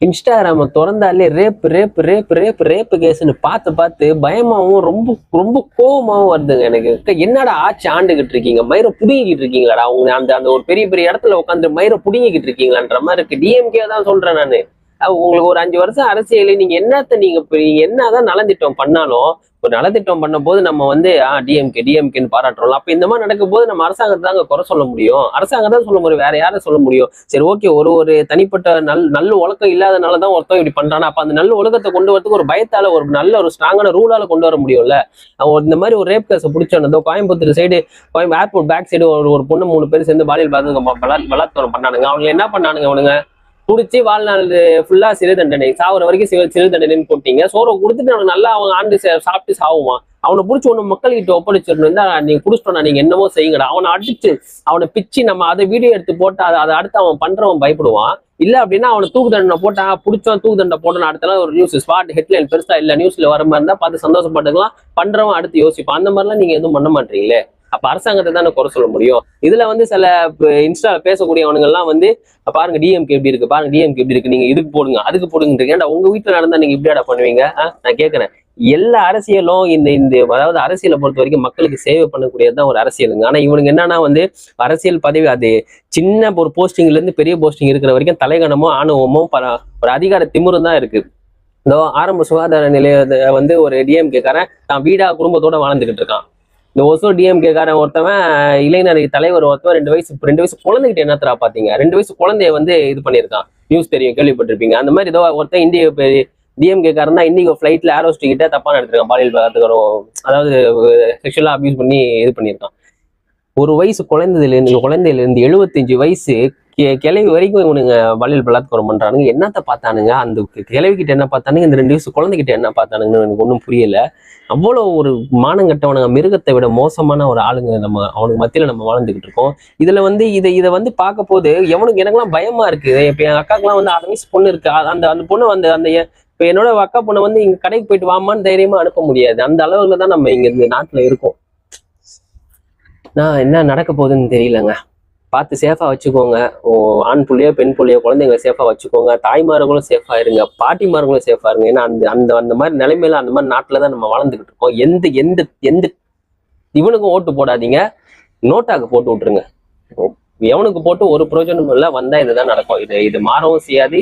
Instagram திறந்தாலே wrap கேஸ்ன்னு பார்த்து பயமாவும் ரொம்ப ரொம்ப கோபமாவும் வருதுங்க எனக்கு. என்னடா ஆட்சி ஆண்டுகிட்டு இருக்கீங்க, மயிரை புடுங்கிக்கிட்டு இருக்கீங்களாடா அவங்க அந்த அந்த ஒரு பெரிய பெரிய இடத்துல உட்காந்து மயிரை புடுங்கிக்கிட்டு இருக்கீங்களான்ற மாதிரி இருக்கு. டிஎம்கே தான் சொல்றேன் நானு. உங்களுக்கு ஒரு 5 வருஷம் அரசியல் நீங்க என்னதான் நலத்திட்டம் பண்ணாலும் ஒரு நலத்திட்டம் பண்ணும் போது நம்ம வந்து டிஎம்கேன்னு பாராட்டுறோம். அப்ப இந்த மாதிரி நடக்கும் போது நம்ம அரசாங்கத்தை தாங்க குறை சொல்ல முடியும், அரசாங்கத்தான் சொல்ல முடியும், வேற யாரை சொல்ல முடியும்? சரி ஓகே, ஒரு தனிப்பட்ட நல்ல ஒழுக்கம் இல்லாதனாலதான் ஒருத்தன் இப்படி பண்றானா, அப்ப அந்த நல்ல ஒழுக்கத்தை கொண்டு வரதுக்கு ஒரு பயத்தால ஒரு நல்ல ஒரு ஸ்ட்ராங்கான ரூலால கொண்டு வர முடியும்ல. இந்த மாதிரி ஒரு ரேப் கேஸை பிடிச்சோம். Coimbatore side airport back side ஒரு பொண்ணு 3 பேர் சேர்ந்து பாலியல் பலாத்காரம் பண்ணானுங்க. அவங்க என்ன பண்ணானுங்க, அவனுங்க குடிச்சு வாழ்நாள் ஃபுல்லா சிறு தண்டனை, சாவுற வரைக்கும் சிறு தண்டனைன்னு போட்டீங்க. சோறை கொடுத்துட்டு அவனுக்கு நல்லா அவன் ஆண்டு சாப்பிட்டு சாவுவான். அவனை பிடிச்சி ஒண்ணு மக்கள்கிட்ட ஒப்படைச்சிடணும். நீங்க குடிச்சிட்டோம்னா நீங்க என்னமோ செய்யுங்கடா, அவனை அடிச்சு அவனை பிச்சு நம்ம அதை வீடியோ எடுத்து போட்டா அதை அடுத்து அவன் பண்றவன் பயப்படுவான். இல்ல அப்படின்னா அவனை தூக்கு தண்டனை போட்டா பிடிச்சவன் தூக்கு தண்டனை போட்டோன்னு அடுத்த ஒரு நியூஸ் ஸ்பாட் ஹெட்லைன் பெருசா இல்ல நியூஸ்ல வர மாதிரி இருந்தா பார்த்து சந்தோஷப்பட்டுக்கலாம், பண்றவன் அடுத்து யோசிப்பான். அந்த மாதிரிலாம் நீங்க எதுவும் பண்ண மாட்டீங்களே. அப்ப அரசாங்கத்தை தானே குறை சொல்ல முடியும். இதுல வந்து சில இன்ஸ்டால பேசக்கூடியவனுங்க எல்லாம் வந்து பாருங்க டிஎம்கே எப்படி இருக்கு, பாருங்க டிஎம்கே எப்படி இருக்கு, நீங்க இதுக்கு போடுங்க அதுக்கு போடுங்க. ஏன்டா உங்க வீட்டுல நடந்தா நீங்க இப்படியாடா பண்ணுவீங்க? நான் கேட்கறேன். எல்லா அரசியலும் இந்த அதாவது அரசியலை பொறுத்த வரைக்கும் மக்களுக்கு சேவை பண்ணக்கூடியதுதான் ஒரு அரசியலுங்க. ஆனா இவனுக்கு என்னன்னா வந்து அரசியல் பதவி அது சின்ன ஒரு போஸ்டிங்ல இருந்து பெரிய போஸ்டிங் இருக்கிற வரைக்கும் தலைகணமோ ஆணவமோ ஒரு அதிகார திமிரும் தான் இருக்கு. இதோ ஆரம்ப சுகாதார நிலையத்தை வந்து ஒரு டிஎம்கேக்காரன் தான் வீடா குடும்பத்தோட வாழ்ந்துகிட்டு இருக்கான். இந்த ஒசோ டிஎம்கேக்காரன் ஒருத்தவன் இளைஞர் தலைவர் ஒருத்தவன் 2 வயசு குழந்தைகிட்ட என்னத்தரா பாத்தீங்க, 2 வயசு குழந்தைய வந்து இது பண்ணியிருக்கான். நியூஸ் தெரியும், கேள்விப்பட்டிருப்பீங்க. அந்த மாதிரி ஏதோ ஒருத்தன் இந்திய டிஎம்கேக்காரன் தான் இன்னைக்கு ஃபிளைட்ல ஏரோஸ்ட் கிட்ட தப்பா நடத்திருக்கான், பாலியல் பலாத்காரம், அதாவது செக்ஷுவலா அபியூஸ் பண்ணி இது பண்ணியிருக்கான். 1 வயசு குழந்தையில இருந்து 75 வயசு கிளவி வரைக்கும் இவனுங்க பாலியல் பலாத்காரம் பண்றானுங்க. என்னத்த பார்த்தானுங்க அந்த கிளவி கிட்ட, என்ன பார்த்தானுங்க இந்த 2 வயசு குழந்தைகிட்ட என்ன பார்த்தானுங்கன்னு எனக்கு ஒன்றும் புரியல. அவ்வளவு ஒரு மானங்கட்டவனுங்க, மிருகத்தை விட மோசமான ஒரு ஆளுங்க நம்ம அவனுக்கு மத்தியில நம்ம வாழ்ந்துகிட்டு இருக்கோம். இதுல வந்து இதை வந்து பார்க்க போது எனக்குலாம் பயமா இருக்கு. இப்ப என் அக்காக்குலாம் வந்து 6 வயசு பொண்ணு இருக்கு. அந்த பொண்ணு வந்து இப்ப என்னோட அக்கா பொண்ணை வந்து இங்க கடைக்கு போயிட்டு வாமான்னு தைரியமா அனுப்ப முடியாது. அந்த அளவுல தான் நம்ம இங்க இந்த நாட்டுல இருக்கோம். நான் என்ன நடக்க போகுதுன்னு தெரியலங்க. பார்த்து சேஃபா வச்சுக்கோங்க. ஆண் புள்ளையோ பெண் புள்ளையோ குழந்தைங்களை சேஃபா வச்சுக்கோங்க. தாய்மார்களும் சேஃபா இருங்க, பாட்டிமார்களும் சேஃபா இருங்க. ஏன்னா அந்த மாதிரி நிலைமையில அந்த மாதிரி நாட்டுலதான் நம்ம வளர்ந்துகிட்டு இருக்கோம். எந்த இவனுக்கும் ஓட்டு போடாதீங்க, நோட்டாக்கு போட்டு விட்டுருங்க. எவனுக்கு போட்டு ஒரு பிரயோஜனமும் இல்லை. வந்தா இதுதான் நடக்கும். இது மாறவும் செய்யாது.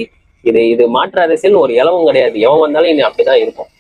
இது மாற்று அரசியல் ஒரு இலவும் கிடையாது. எவன் வந்தாலும் இனி அப்படிதான் இருக்கும்.